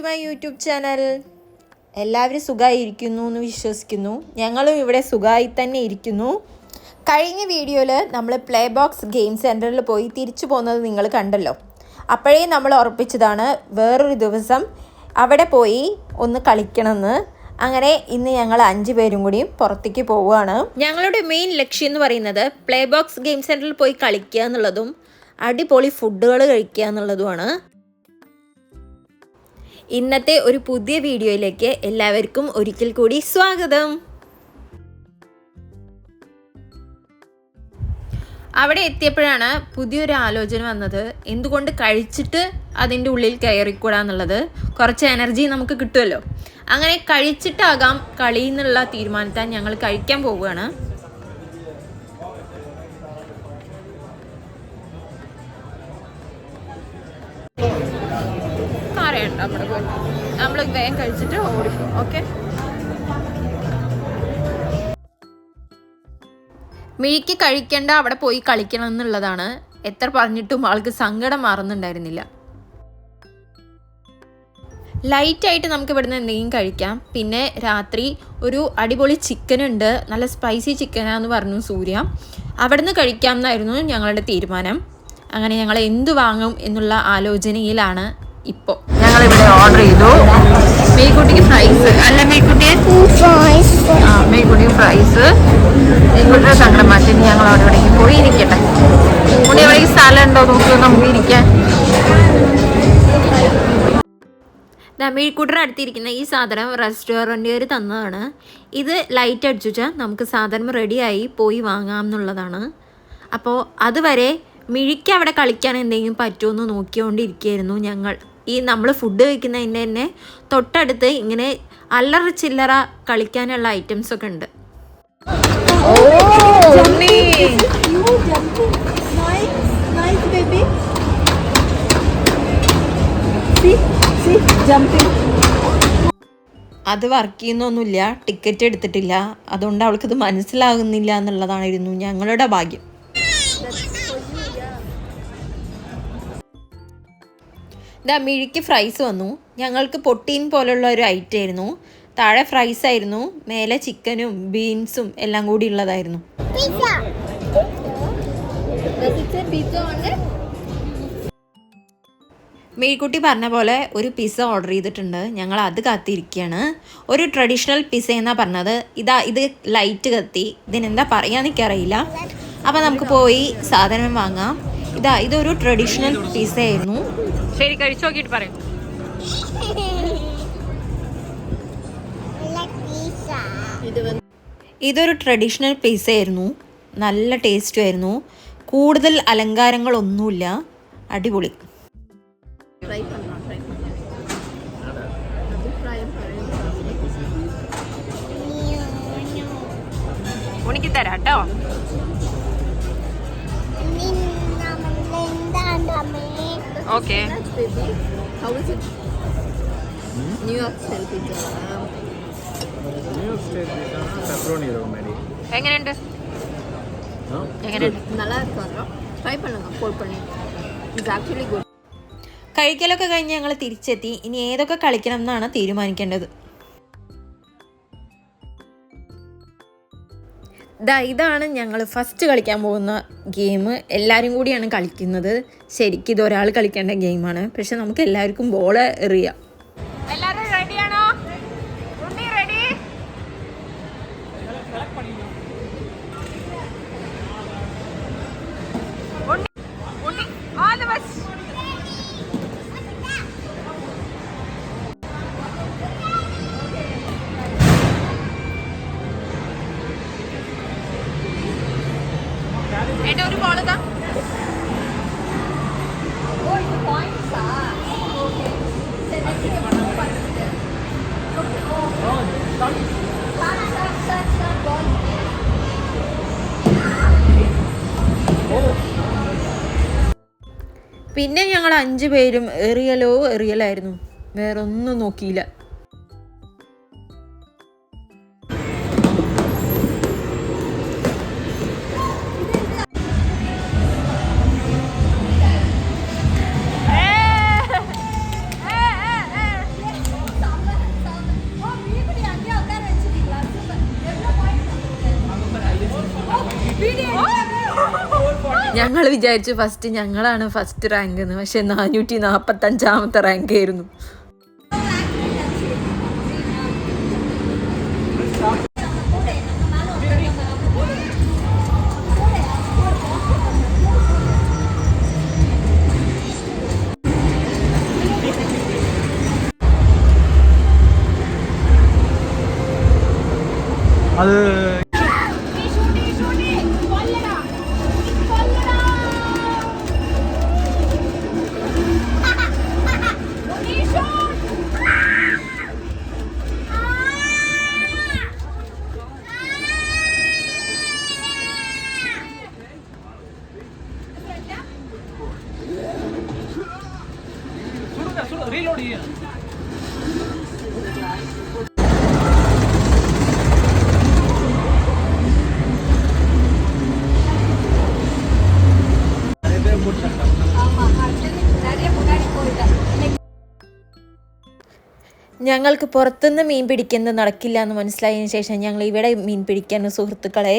My YouTube channel. എല്ലാവരും സുഖമായിരിക്കുന്നു എന്ന് വിശ്വസിക്കുന്നു. ഞങ്ങളും ഇവിടെ സുഖമായി തന്നെ ഇരിക്കുന്നു. കഴിഞ്ഞ വീഡിയോയിൽ നമ്മൾ പ്ലേ ബോക്സ് ഗെയിം സെൻറ്ററിൽ പോയി തിരിച്ചു പോകുന്നത് നിങ്ങൾ കണ്ടല്ലോ. അപ്പോഴേ നമ്മൾ ഉറപ്പിച്ചതാണ് വേറൊരു ദിവസം അവിടെ പോയി ഒന്ന് കളിക്കണമെന്ന്. അങ്ങനെ ഇന്ന് ഞങ്ങൾ 5 പേരും കൂടിയും പുറത്തേക്ക് പോവുകയാണ്. ഞങ്ങളുടെ മെയിൻ ലക്ഷ്യം എന്ന് പറയുന്നത് പ്ലേ ബോക്സ് ഗെയിം സെൻറ്ററിൽ പോയി കളിക്കുക എന്നുള്ളതും അടിപൊളി ഫുഡുകൾ കഴിക്കുക എന്നുള്ളതുമാണ്. ഇന്നത്തെ ഒരു പുതിയ വീഡിയോയിലേക്ക് എല്ലാവർക്കും ഒരിക്കൽ കൂടി സ്വാഗതം. അവിടെ എത്തിയപ്പോഴാണ് പുതിയൊരു ആലോചന വന്നത്. എന്തുകൊണ്ട് കഴിച്ചിട്ട് അതിൻ്റെ ഉള്ളിൽ കയറിക്കൂടാന്നുള്ളത്. കുറച്ച് എനർജി നമുക്ക് കിട്ടുമല്ലോ. അങ്ങനെ കഴിച്ചിട്ടാകാം കളി എന്നുള്ള തീരുമാനത്താൽ ഞങ്ങൾ കഴിക്കാൻ പോവുകയാണ്. നമ്മൾ വേഗം കഴിച്ചിട്ട് ഓടിക്കും. ഓക്കെ, മിഴിക്ക് കഴിക്കേണ്ട, അവിടെ പോയി കളിക്കണം എന്നുള്ളതാണ്. എത്ര പറഞ്ഞിട്ടും ആൾക്ക് സങ്കടം മാറുന്നുണ്ടായിരുന്നില്ല. ലൈറ്റായിട്ട് നമുക്ക് ഇവിടുന്ന് എന്തെങ്കിലും കഴിക്കാം. പിന്നെ രാത്രി ഒരു അടിപൊളി ചിക്കൻ ഉണ്ട്, നല്ല സ്പൈസി ചിക്കനാന്ന് പറഞ്ഞു സൂര്യ. അവിടുന്ന് കഴിക്കാം എന്നായിരുന്നു ഞങ്ങളുടെ തീരുമാനം. അങ്ങനെ ഞങ്ങൾ എന്ത് വാങ്ങും എന്നുള്ള ആലോചനയിലാണ് ഇപ്പോൾ. ഞങ്ങളിവിടെ ഓർഡർ ചെയ്തു. മേക്കുട്ടിക്ക് ഫ്രൈസ് അല്ല, മേക്കുട്ടിക്ക് ഫ്രൈസ്. മേക്കുട്ടിയുടെ സങ്കടം മാറ്റി ഞങ്ങൾ അവിടെ ഇവിടേക്ക് പോയി ഇരിക്കട്ടെ. ഇവിടെ എവിടേക്ക് സ്ഥലം ഉണ്ടോ നോക്കുക നമുക്ക് ഇരിക്കാൻ. മേൽക്കൂട്ടർ അടുത്തിരിക്കുന്ന ഈ സാധനം റെസ്റ്റോറൻറ്റുകാർ തന്നതാണ്. ഇത് ലൈറ്റ് അടിച്ചു വെച്ചാൽ നമുക്ക് സാധനം റെഡിയായി പോയി വാങ്ങാം എന്നുള്ളതാണ്. അപ്പോൾ അതുവരെ മിഴിക്ക് അവിടെ കളിക്കാൻ എന്തെങ്കിലും പറ്റുമെന്ന് നോക്കിക്കൊണ്ടിരിക്കുകയായിരുന്നു ഞങ്ങൾ. ഈ നമ്മൾ ഫുഡ് കഴിക്കുന്നതിൻ്റെ തന്നെ തൊട്ടടുത്ത് ഇങ്ങനെ അല്ലറ ചില്ലറ കളിക്കാനുള്ള ഐറ്റംസ് ഒക്കെ ഉണ്ട്. അത് വർക്ക് ചെയ്യുന്നൊന്നുമില്ല, ടിക്കറ്റ് എടുത്തിട്ടില്ല. അതുകൊണ്ട് അവൾക്കത് മനസ്സിലാകുന്നില്ല എന്നുള്ളതായിരുന്നു ഞങ്ങളുടെ ഭാഗ്യം. മിഴിക്ക് ഫ്രൈസ് വന്നു. ഞങ്ങൾക്ക് പൊട്ടീൻ പോലുള്ള ഒരു ഐറ്റം ആയിരുന്നു. താഴെ ഫ്രൈസ് ആയിരുന്നു, മേലെ ചിക്കനും ബീൻസും എല്ലാം കൂടി ഉള്ളതായിരുന്നു. മിഴിക്കുട്ടി പറഞ്ഞ പോലെ ഒരു പിസ്സ ഓർഡർ ചെയ്തിട്ടുണ്ട്. ഞങ്ങൾ അത് കാത്തിരിക്കുകയാണ്. ഒരു ട്രഡീഷണൽ പിസ്സ എന്നാണ് പറഞ്ഞത്. ഇത് ലൈറ്റ് കത്തി, ഇതിനെന്താ പറയാന്ന് എനിക്കറിയില്ല. അപ്പം നമുക്ക് പോയി സാധനം വാങ്ങാം. ഇതൊരു ട്രഡീഷണൽ പിസ്സ ആയിരുന്നു. ശരി, കഴിച്ചു നോക്കിയിട്ട് പറയും. ഇതൊരു ട്രഡീഷണൽ പിസ്സ ആയിരുന്നു. നല്ല ടേസ്റ്റും ആയിരുന്നു. കൂടുതൽ അലങ്കാരങ്ങളൊന്നുമില്ല. അടിപൊളി. ഉണിക്ക് തരാം കേട്ടോ. Okay. How is it? New York style pizza. New York style pizza pepperoni romeri. എങ്ങനെയുണ്ട്? എങ്ങനെയുണ്ട്? நல்லா இருக்குங்க. ട്രൈ பண்ணுங்க. ഫോൾഡ് பண்ணி. It's actually good. കഴിക്കലൊക്കെ കഴിഞ്ഞ് ഞങ്ങൾ തിരിച്ചെത്തി. ഇനി ഏതൊക്കെ കളിക്കണം എന്നാണ് തീരുമാനിക്കേണ്ടത്. ഇതാണ് ഞങ്ങൾ ഫസ്റ്റ് കളിക്കാൻ പോകുന്ന ഗെയിം. എല്ലാവരും കൂടിയാണ് കളിക്കുന്നത്. ശരിക്കും ഇതൊരാൾ കളിക്കേണ്ട ഗെയിമാണ്. പക്ഷെ നമുക്ക് എല്ലാവർക്കും ബോൾ എറിയാം. എല്ലാവരും റെഡിയാണോ? റെഡി? ഒരു ബോൾ ഇതാ. പിന്നെ ഞങ്ങൾ 5 പേരും എറിയലായിരുന്നു. വേറൊന്നും നോക്കിയില്ല. ഞങ്ങൾ വിചാരിച്ചു ഫസ്റ്റ് ഞങ്ങളാണ് ഫസ്റ്റ് റാങ്ക് എന്ന്. പക്ഷെ 445 റാങ്ക് ആയിരുന്നു. അത് റീലോഡ് ചെയ്യാം. ഞങ്ങൾക്ക് പുറത്തുനിന്ന് മീൻ പിടിക്കുന്നത് നടക്കില്ല എന്ന് മനസ്സിലായതിനു ശേഷം ഞങ്ങൾ ഇവിടെ മീൻ പിടിക്കാൻ സുഹൃത്തുക്കളെ.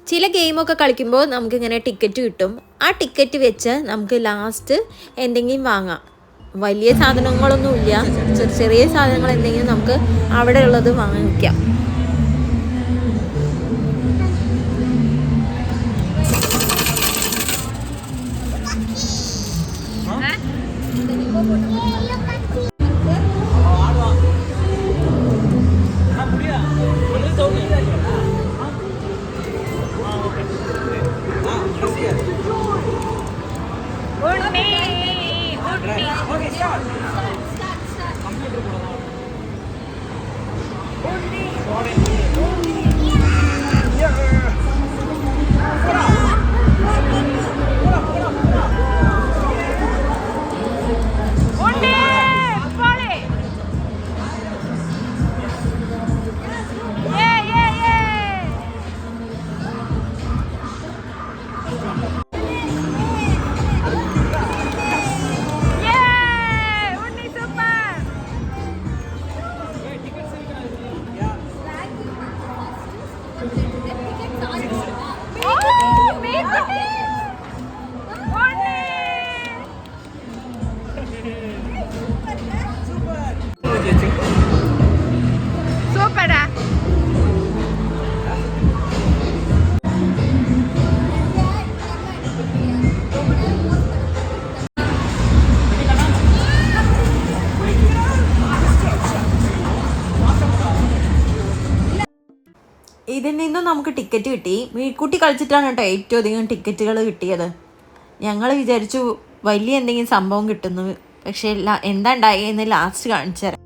ചില ഗെയിമൊക്കെ കളിക്കുമ്പോൾ നമുക്കിങ്ങനെ ടിക്കറ്റ് കിട്ടും. ആ ടിക്കറ്റ് വെച്ച് നമുക്ക് ലാസ്റ്റ് എന്തെങ്കിലും വാങ്ങാം. വലിയ സാധനങ്ങളൊന്നുമില്ല, ചെറിയ സാധനങ്ങൾ എന്തെങ്കിലും നമുക്ക് അവിടെ ഉള്ളത് വാങ്ങിക്കാം. ഇതിൽ നിന്നും നമുക്ക് ടിക്കറ്റ് കിട്ടി. മീൻകുട്ടി കളിച്ചിട്ടാണ് കേട്ടോ ഏറ്റവും അധികം ടിക്കറ്റുകൾ കിട്ടിയത്. ഞങ്ങൾ വിചാരിച്ചു വലിയ എന്തെങ്കിലും സംഭവം കിട്ടുന്നു. പക്ഷേ എന്താ ഉണ്ടായെന്ന് ലാസ്റ്റ് കാണിച്ചു തരാം.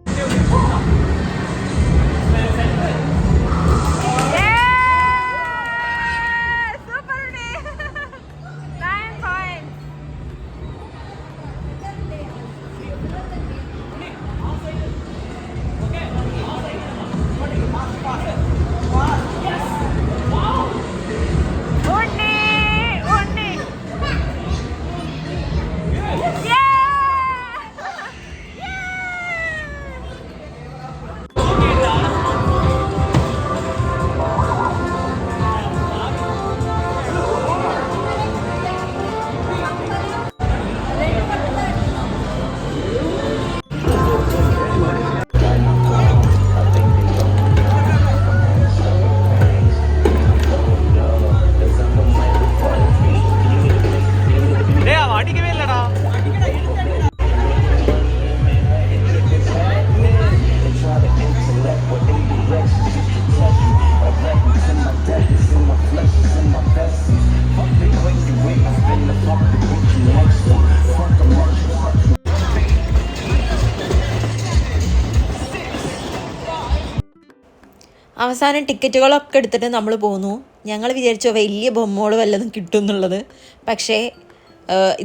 അവസാനം ടിക്കറ്റുകളൊക്കെ എടുത്തിട്ട് നമ്മൾ പോന്നു. ഞങ്ങൾ വിചാരിച്ചോ വലിയ ബൊമ്മകൾ വല്ലതും കിട്ടും എന്നുള്ളത്. പക്ഷേ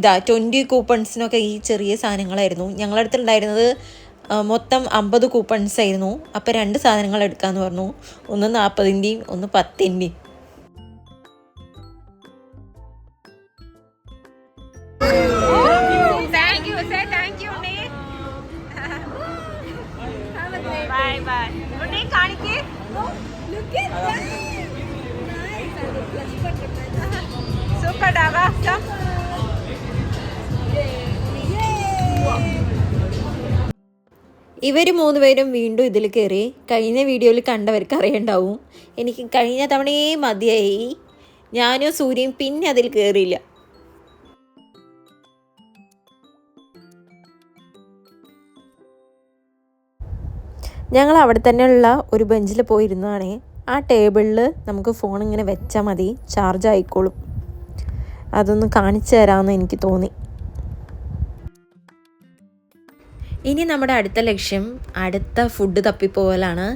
20 കൂപ്പൺസിനൊക്കെ ഈ ചെറിയ സാധനങ്ങളായിരുന്നു. ഞങ്ങളുടെ അടുത്തുണ്ടായിരുന്നത് മൊത്തം 50 കൂപ്പൺസ് ആയിരുന്നു. അപ്പോൾ 2 സാധനങ്ങൾ എടുക്കാമെന്ന് പറഞ്ഞു. ഒന്ന് 40-ൻ്റെയും ഒന്ന് 10-ൻ്റെയും. ഇവർ 3 പേരും വീണ്ടും ഇതിൽ കയറി. കഴിഞ്ഞ വീഡിയോയിൽ കണ്ടവർക്ക് അറിയണ്ടാവും, എനിക്ക് കഴിഞ്ഞ തവണയേ മതിയായി. ഞാനും സൂര്യയും പിന്നെ അതിൽ കയറിയില്ല. ഞങ്ങൾ അവിടെ തന്നെയുള്ള ഒരു ബെഞ്ചിൽ പോയിരുന്നതാണ്. ആ ടേബിളിൽ നമുക്ക് ഫോൺ ഇങ്ങനെ വെച്ചാൽ മതി, ചാർജ് ആയിക്കോളും. അതൊന്ന് കാണിച്ചു തരാമെന്ന് എനിക്ക് തോന്നി. ഇനി നമ്മുടെ അടുത്ത ലക്ഷ്യം അടുത്ത ഫുഡ് തപ്പിപ്പോകലാണ്.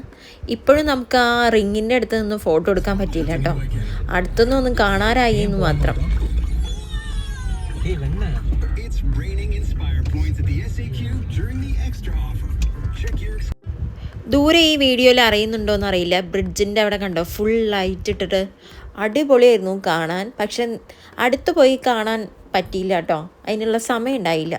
ഇപ്പോഴും നമുക്ക് ആ റിങ്ങിൻ്റെ അടുത്ത് നിന്ന് ഫോട്ടോ എടുക്കാൻ പറ്റിയില്ല കേട്ടോ. അടുത്തൊന്നും ഒന്നും കാണാറായി എന്ന് മാത്രം. ദൂരെ ഈ വീഡിയോയിൽ അറിയുന്നുണ്ടോയെന്ന് അറിയില്ല, ബ്രിഡ്ജിൻ്റെ അവിടെ കണ്ടോ ഫുൾ ലൈറ്റ് ഇട്ടിട്ട് അടിപൊളിയായിരുന്നു കാണാൻ. പക്ഷെ അടുത്ത് പോയി കാണാൻ പറ്റിയില്ല കേട്ടോ, അതിനുള്ള സമയം ഉണ്ടായില്ല.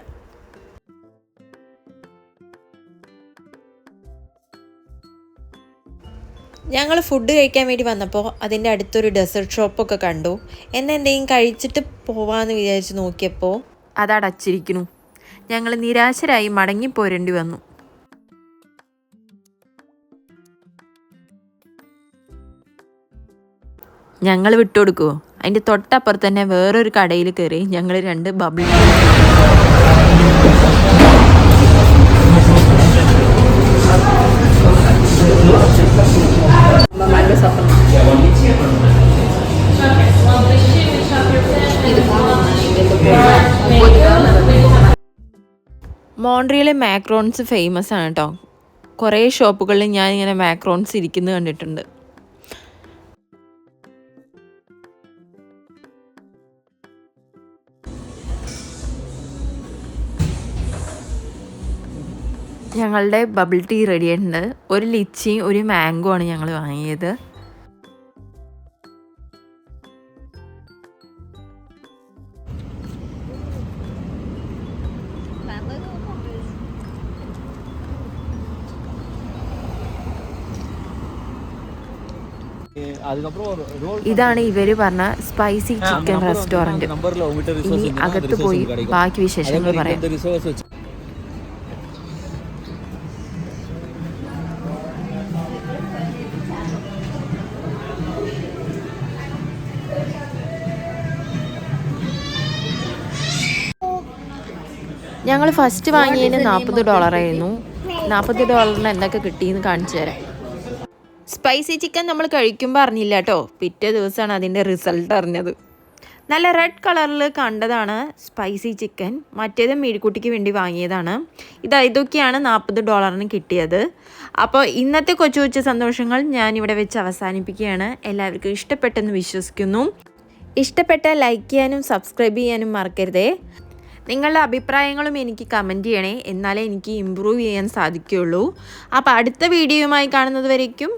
ഞങ്ങൾ ഫുഡ് കഴിക്കാൻ വേണ്ടി വന്നപ്പോൾ അതിൻ്റെ അടുത്തൊരു ഡെസേർട്ട് ഷോപ്പൊക്കെ കണ്ടു. എന്തെങ്കിലും കഴിച്ചിട്ട് പോവാമെന്ന് വിചാരിച്ച് നോക്കിയപ്പോൾ അതടച്ചിരിക്കുന്നു. ഞങ്ങൾ നിരാശരായി മടങ്ങിപ്പോരേണ്ടി വന്നു. ഞങ്ങൾ വിട്ടുകൊടുക്കുമോ? അതിൻ്റെ തൊട്ടപ്പുറത്ത് തന്നെ വേറൊരു കടയിൽ കയറി ഞങ്ങൾ 2 ബബിൾ മോൺട്രിയയിലെ മാക്രോൺസ് ഫേമസ് ആണ് കേട്ടോ. കുറേ ഷോപ്പുകളിൽ ഞാനിങ്ങനെ മാക്രോൺസ് ഇരിക്കുന്നത് കണ്ടിട്ടുണ്ട്. ഞങ്ങളുടെ ബബിൾ ടീ റെഡി ആയിട്ടുണ്ട്. ഒരു ലിച്ചിയും ഒരു മാംഗോ ആണ് ഞങ്ങൾ വാങ്ങിയത്. ഇതാണ് ഇവര് പറഞ്ഞ സ്പൈസി ചിക്കൻ റെസ്റ്റോറൻറ്റ്. ഇനി അകത്ത് പോയി ബാക്കി വിശേഷങ്ങൾ പറയാം. ഞങ്ങൾ ഫസ്റ്റ് വാങ്ങിയതിന് $40 ആയിരുന്നു. $40 എന്തൊക്കെ കിട്ടിയെന്ന് കാണിച്ചു തരാം. സ്പൈസി ചിക്കൻ നമ്മൾ കഴിക്കുമ്പോൾ അറിഞ്ഞില്ല കേട്ടോ, പിറ്റേ ദിവസമാണ് അതിൻ്റെ റിസൾട്ട് അറിഞ്ഞത്. നല്ല റെഡ് കളറിൽ കണ്ടതാണ് സ്പൈസി ചിക്കൻ. മറ്റേത് മേരിക്കുട്ടിക്ക് വേണ്ടി വാങ്ങിയതാണ്. ഇതൊക്കെയാണ് $40 കിട്ടിയത്. അപ്പോൾ ഇന്നത്തെ കൊച്ചു കൊച്ചു സന്തോഷങ്ങൾ ഞാനിവിടെ വെച്ച് അവസാനിപ്പിക്കുകയാണ്. എല്ലാവർക്കും ഇഷ്ടപ്പെട്ടെന്ന് വിശ്വസിക്കുന്നു. ഇഷ്ടപ്പെട്ടാൽ ലൈക്ക് ചെയ്യാനും സബ്സ്ക്രൈബ് ചെയ്യാനും മറക്കരുതേ. നിങ്ങളുടെ അഭിപ്രായങ്ങളും എനിക്ക് കമൻറ്റ് ചെയ്യണേ, എന്നാലേ എനിക്ക് ഇമ്പ്രൂവ് ചെയ്യാൻ സാധിക്കുകയുള്ളൂ. അപ്പോൾ അടുത്ത വീഡിയോയുമായി കാണുന്നത് വരേക്കും